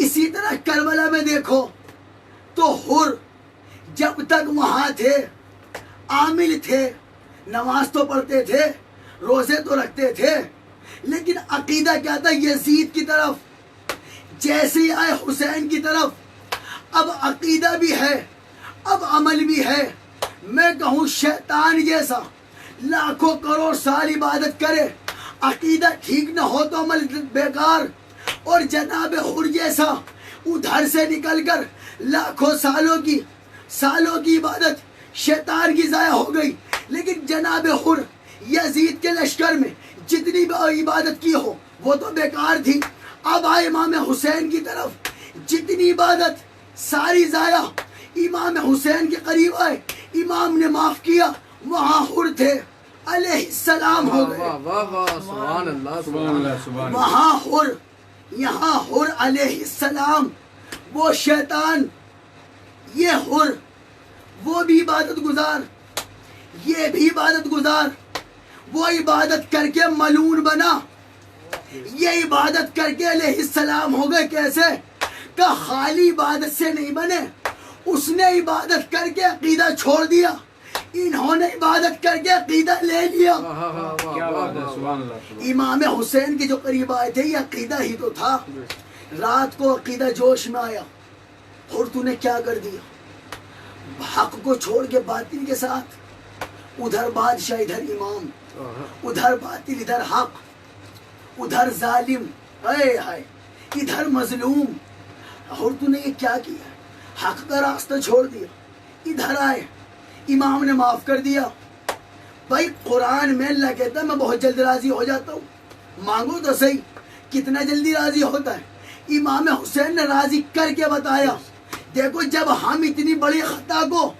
اسی طرح کربلا میں دیکھو تو حر جب تک وہاں تھے، عامل تھے، نماز تو پڑھتے تھے، روزے تو رکھتے تھے، لیکن عقیدہ کیا تھا یزید کی طرف، جیسے ہی آئے حسین کی طرف، اب عقیدہ بھی ہے، اب عمل بھی ہے۔ میں کہوں شیطان جیسا لاکھوں کروڑ سال عبادت کرے، عقیدہ ٹھیک نہ ہو تو عمل بیکار، اور جناب حر جیسا ادھر سے نکل کر لاکھوں سالوں کی عبادت شیطان کی ضائع ہو گئی، لیکن جناب حر یزید کے لشکر میں جتنی بھی عبادت کی ہو وہ تو بیکار تھی۔ اب آئے امام حسین کی طرف، جتنی عبادت ساری ضائع، امام حسین کے قریب آئے، امام نے معاف کیا، وہاں حر تھے علیہ السلام ہو گئے، واہ واہ واہ، سبحان اللہ، سبحان اللہ، سبحان اللہ۔ وہاں حر، یہاں حر علیہ السلام۔ وہ شیطان، یہ حر، وہ بھی عبادت گزار، یہ بھی عبادت گزار، وہ عبادت کر کے ملعون بنا، یہ عبادت کر کے علیہ السلام ہو گئے۔ کیسے کہ خالی عبادت سے نہیں بنے، اس نے عبادت کر کے عقیدہ چھوڑ دیا، انہوں نے عبادت کر کے عقیدہ لے لیا۔ کیا بات ہے، سبحان اللہ۔ امام حسین کے جو قریب آئے تھے یہ عقیدہ ہی تو تھا۔ رات کو عقیدہ جوش میں آیا، اور تو نے کیا کر دیا، حق کو چھوڑ کے باطل کے ساتھ، ادھر بادشاہ ادھر امام، ادھر باطل ادھر حق، ادھر ظالم، اے ہائے ادھر مظلوم، اور تو نے یہ کیا کیا، حق کا راستہ چھوڑ دیا، ادھر آئے امام نے معاف کر دیا۔ بھائی قرآن میں اللہ کہتا ہے میں بہت جلد راضی ہو جاتا ہوں، مانگو تو صحیح، کتنا جلدی راضی ہوتا ہے۔ امام حسین نے راضی کر کے بتایا، دیکھو جب ہم اتنی بڑی خطا کو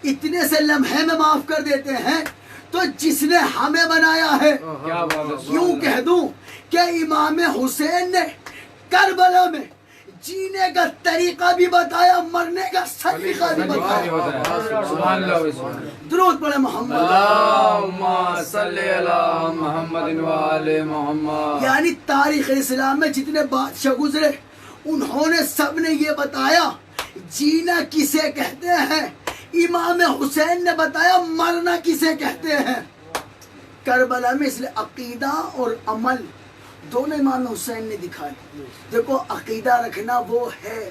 اتنے سے لمحے میں معاف کر دیتے ہیں تو جس نے ہمیں بنایا ہے، کیا بات ہے، یوں کہہ دوں کہ امام حسین نے کربلا میں جینے کا طریقہ بھی بتایا، مرنے کا سلیقہ بھی بتایا۔ سبحان اللہ، سبحان اللہ۔ درود پڑھے محمد۔ اللہم صلی علی محمد وآل محمد۔ یعنی تاریخ اسلام میں جتنے بادشاہ گزرے انہوں نے سب نے یہ بتایا جینا کسے کہتے ہیں، امام حسین نے بتایا مرنا کسے کہتے ہیں۔ کربلا میں اس لیے عقیدہ اور عمل دونوں امام حسین نے دکھائے۔ دیکھو عقیدہ رکھنا وہ ہے،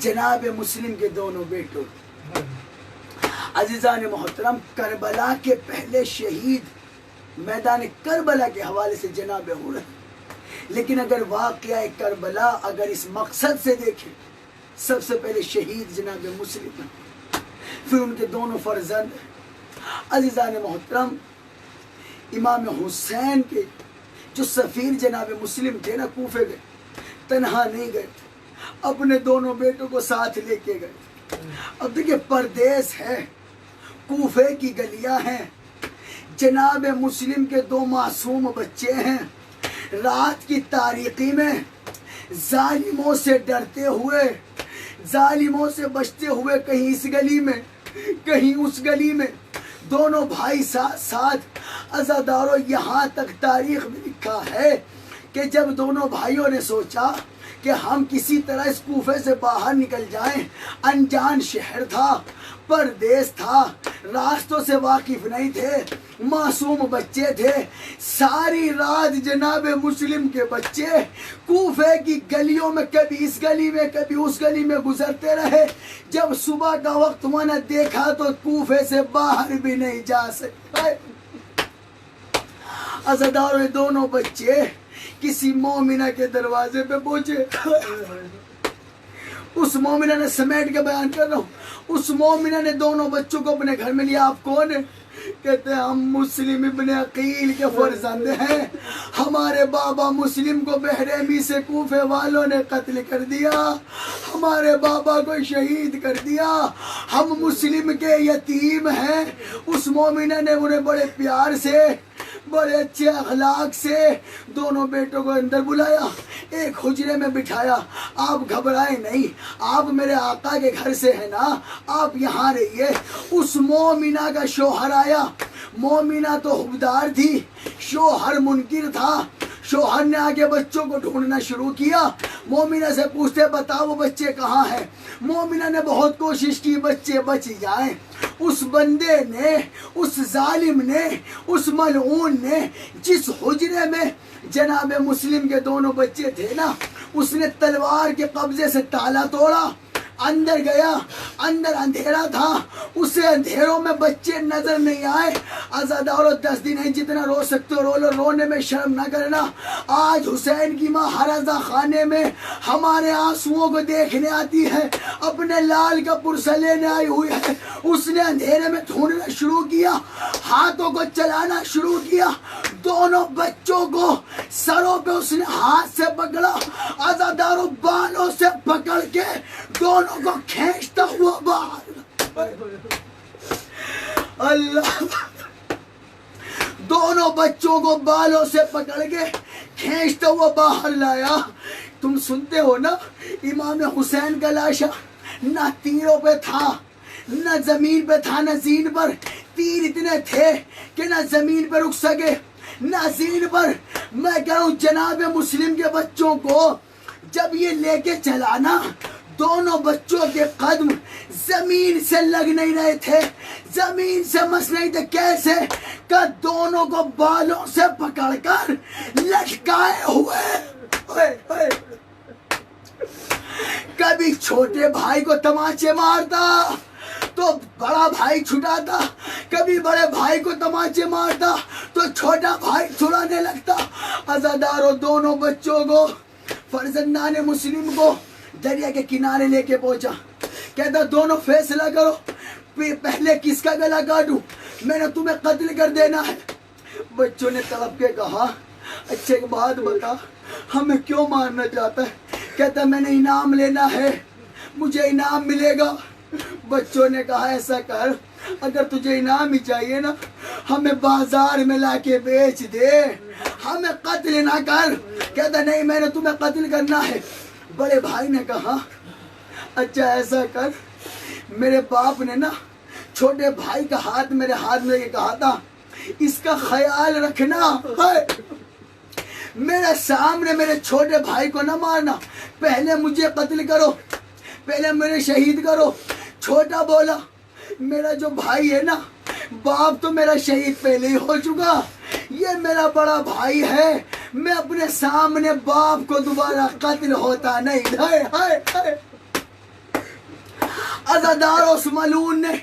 جناب مسلم کے دونوں بیٹوں عزیزان محترم کربلا کے پہلے شہید میدان کربلا کے حوالے سے جناب ہو رہے، لیکن اگر واقعہ کربلا اگر اس مقصد سے دیکھیں، سب سے پہلے شہید جناب مسلم ہیں، پھر ان کے دونوں فرزند عزیزان محترم امام حسین کے جو سفیر جناب مسلم تھے نا، کوفے گئے، تنہا نہیں گئے، اپنے دونوں بیٹوں کو ساتھ لے کے گئے۔ اب دیکھیں پردیس ہے، کوفے کی گلیاں ہیں، جناب مسلم کے دو معصوم بچے ہیں، رات کی تاریکی میں ظالموں سے ڈرتے ہوئے، ظالموں سے بچتے ہوئے، کہیں اس گلی میں کہیں اس گلی میں دونوں بھائی ساتھ ساتھ۔ عزادارو یہاں تک تاریخ میں لکھا ہے کہ جب دونوں بھائیوں نے سوچا کہ ہم کسی طرح اس کوفے سے باہر نکل جائیں، انجان شہر تھا، پردیس تھا، راستوں سے واقف نہیں تھے، معصوم بچے تھے، ساری رات جناب مسلم کے بچے کوفے کی گلیوں میں کبھی اس گلی میں کبھی اس گلی میں گزرتے رہے۔ جب صبح کا وقت ہوا نہ دیکھا تو کوفے سے باہر بھی نہیں جا سکتے۔ عزادارو دونوں بچے کسی مومنہ کے دروازے پہ پہنچے، اس مومنہ نے سمیٹ کے بیان کر رہا ہوں، اس مومنہ نے دونوں بچوں کو اپنے گھر میں لیا۔ آپ کون ہیں؟ کہتے ہیں ہم مسلم ابن عقیل کے فرزند ہیں، ہمارے بابا مسلم کو بحرمی سے کوفے والوں نے قتل کر دیا، ہمارے بابا کو شہید کر دیا، ہم مسلم کے یتیم ہیں۔ اس مومنہ نے انہیں بڑے پیار سے، بڑے اچھے اخلاق سے دونوں بیٹوں کو اندر بلایا، ایک حجرے میں بٹھایا۔ آپ گھبرائیں نہیں، آپ میرے آقا کے گھر سے ہیں نا، آپ یہاں رہیے۔ اس مومنہ کا شوہر آیا، مومنہ تو حبدار تھی، شوہر منکر تھا۔ شوہر نے آگے بچوں کو ڈھونڈنا شروع کیا، مومنہ سے پوچھتے بتاؤ وہ بچے کہاں ہیں؟ مومنہ نے بہت کوشش کی بچے بچ جائیں۔ اس بندے نے، اس ظالم نے، اس ملعون نے جس حجرے میں جناب مسلم کے دونوں بچے تھے نا، اس نے تلوار کے قبضے سے تالا توڑا، اندر گیا، اندر اندھیرا تھا، اسے اندھیروں میں بچے نظر نہیں آئے۔ عزادارو 10 دن ہے، جتنا رو سکتے ہو رو لو، رونے میں شرم نہ کرنا۔ آج حسین کی ماں ہر رضا خانے میں ہمارے آنسوؤں کو دیکھنے آتی ہے، اپنے لال کا پرسہ لینے آئی ہوئی ہے۔ اس نے اندھیرے میں ڈھونڈنا شروع کیا، ہاتھوں کو چلانا شروع کیا، دونوں بچوں کو سروں پہ اس نے ہاتھ سے پکڑا، عزادارو بالوں سے پکڑ کے دونوں کو کھینچتا ہوا باہر، اللہ، دونوں بچوں کو بالوں سے پکڑ کے کھینچتا ہوا باہر لایا۔ تم سنتے ہو نا، امام حسین کا لاشا نہ تیروں پہ تھا، نہ زمین پہ تھا، نہ زین پر۔ تیر اتنے تھے کہ نہ زمین پہ رک سکے نہ زین پر۔ میں کہہ رہا ہوں جناب مسلم کے بچوں کو جب یہ لے کے چلانا، دونوں بچوں کے قدم زمین سے لگ نہیں رہے تھے، زمین سے مس نہیں تھے۔ کیسے کہ دونوں کو بالوں سے پکڑ کر لٹکائے ہوئے، کبھی چھوٹے بھائی کو تماچے مارتا تو بڑا بھائی چھٹاتا، کبھی بڑے بھائی کو تماچے مارتا تو چھوٹا بھائی چھڑانے لگتا۔ عزادارو دونوں بچوں کو، فرزندان مسلم کو دریا کے کنارے لے کے پہنچا، کہتا دونوں فیصلہ کرو، پہلے کس کا گلا کاٹوں، میں نے تمہیں قتل کر دینا ہے۔ بچوں نے تڑپ کے کہا اچھا ایک بات بتا، ہمیں کیوں مارنا چاہتا ہے؟ کہتا میں نے انعام لینا ہے، مجھے انعام ملے گا۔ بچوں نے کہا ایسا کر، اگر تجھے انعام ہی چاہیے نا، ہمیں بازار میں لا کے بیچ دے، ہمیں قتل نہ کر۔ کہتا نہیں میں نے تمہیں قتل کرنا ہے۔ بڑے بھائی نے کہا اچھا ایسا کر، میرے باپ نے نا چھوٹے بھائی کا ہاتھ میرے ہاتھ میں کہا تھا اس کا خیال رکھنا، میرے سامنے میرے چھوٹے بھائی کو نہ مارنا، پہلے مجھے قتل کرو، پہلے میرے شہید کرو۔ چھوٹا بولا میرا جو بھائی ہے نا، باپ تو میرا شہید پہلے ہی ہو چکا، یہ میرا بڑا بھائی ہے، میں اپنے سامنے باپ کو دوبارہ قتل ہوتا نہیں۔ عزادار اس ملعون نے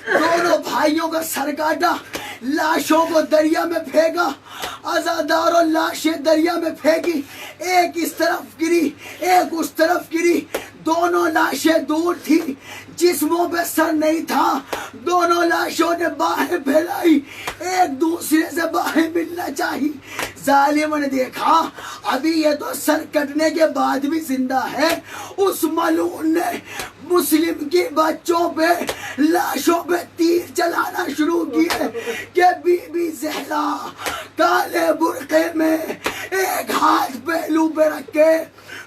دونوں بھائیوں کا سر کاٹا، لاشوں کو دریا میں پھینکا، عزادار اور لاشیں دریا میں پھینکی، ایک اس طرف گری ایک اس طرف گری، دونوں لاشیں دور تھی، جسموں پہ سر نہیں تھا، دونوں لاشوں نے باہیں پھیلائی، ایک دوسرے سے باہیں ملنا چاہی۔ ظالم نے دیکھا ابھی یہ تو سر کٹنے کے بعد بھی زندہ ہے، اس ملعون نے مسلم کی بچوں پہ لاشوں پہ تیر چلانا شروع کیے کہ بی بی زہرا کالے برقعے میں ایک ہاتھ پہلو پہ رکھ کے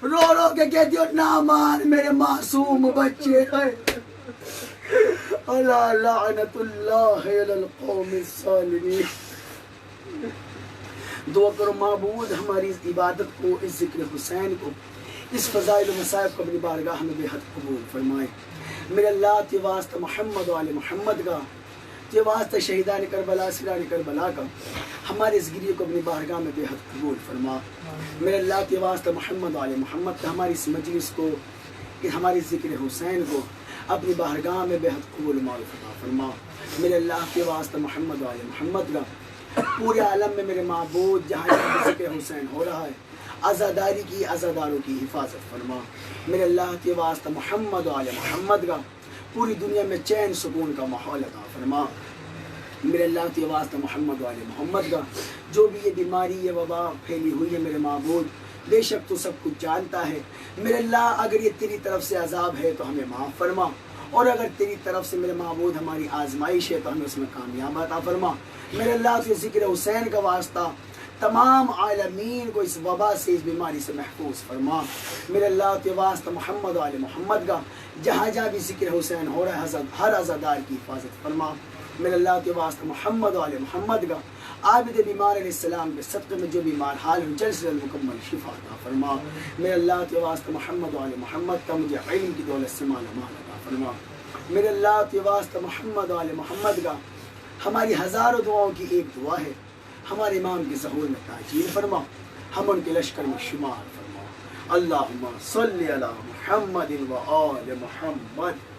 رو رو کے کہتی ہو نہ مار میرے معصوم بچے ہیں۔ اللہ لعنت اللہ علی القوم الظالمین۔ دعا کرو معبود ہماری اس عبادت کو، اس ذکر حسین کو، اس فضائل و مصائب کو اپنی بارگاہ میں بے حد قبول فرمائے۔ میرے اللہ تے واسطہ محمد و آل محمد کا، تے واسطہ شہیدان کربلا سران کربلا کا، ہمارے اس گریے کو اپنی بارگاہ میں بے حد قبول فرما۔ میرے اللہ تے واسطہ محمد و آل محمد کا، ہماری اس مجلس کو، کہ ہماری ذکر حسین کو اپنی بارگاہ میں بے حد قبول معرفت فرما۔ میرے اللہ کے واسطہ محمد و آل محمد کا، پورے عالم میں میرے معبود جہاں جہاں ذکر حسین ہو رہا ہے، عزاداری کی عزاداروں کی حفاظت فرما۔ میرے اللہ کے واسطہ محمد و آل محمد کا، پوری دنیا میں چین سکون کا ماحول عطا فرما۔ میرے اللہ کے واسطہ محمد و آل محمد کا، جو بھی یہ بیماری یہ وبا پھیلی ہوئی ہے میرے معبود، بے شک تو سب کچھ جانتا ہے۔ میرے اللہ اگر یہ تیری طرف سے عذاب ہے تو ہمیں معاف فرما، اور اگر تیری طرف سے میرے معبود ہماری آزمائش ہے تو ہمیں اس میں کامیاب عطا فرما۔ میرے اللہ کے ذکر حسین کا واسطہ تمام عالمین کو اس وبا سے، اس بیماری سے محفوظ فرما۔ میرے اللہ کے واسطہ محمد و آل محمد کا، جہاں جہاں بھی ذکر حسین ہو رہا ہے ہر عزادار کی حفاظت فرما۔ میرے اللہ کے واسطہ محمد و آل محمد کا، عابد بیمار علیہ السلام کے صدقے میں جو بیمار حال ہوں جلد سے جلد مکمل شفا عطا فرما۔ میرے اللہ کے واسطہ محمد و آل محمد کا، مجھے علم کی دولت سے مال مال عطا فرما۔ میرے اللہ کے واسطہ محمد و آل محمد کا، ہماری ہزاروں دعاؤں کی ایک دعا ہے، ہمارے امام کی ظہور میں تاجیل فرما، ہم ان کے لشکر میں شمار فرما۔ اللہم صلی علی محمد و آل محمد۔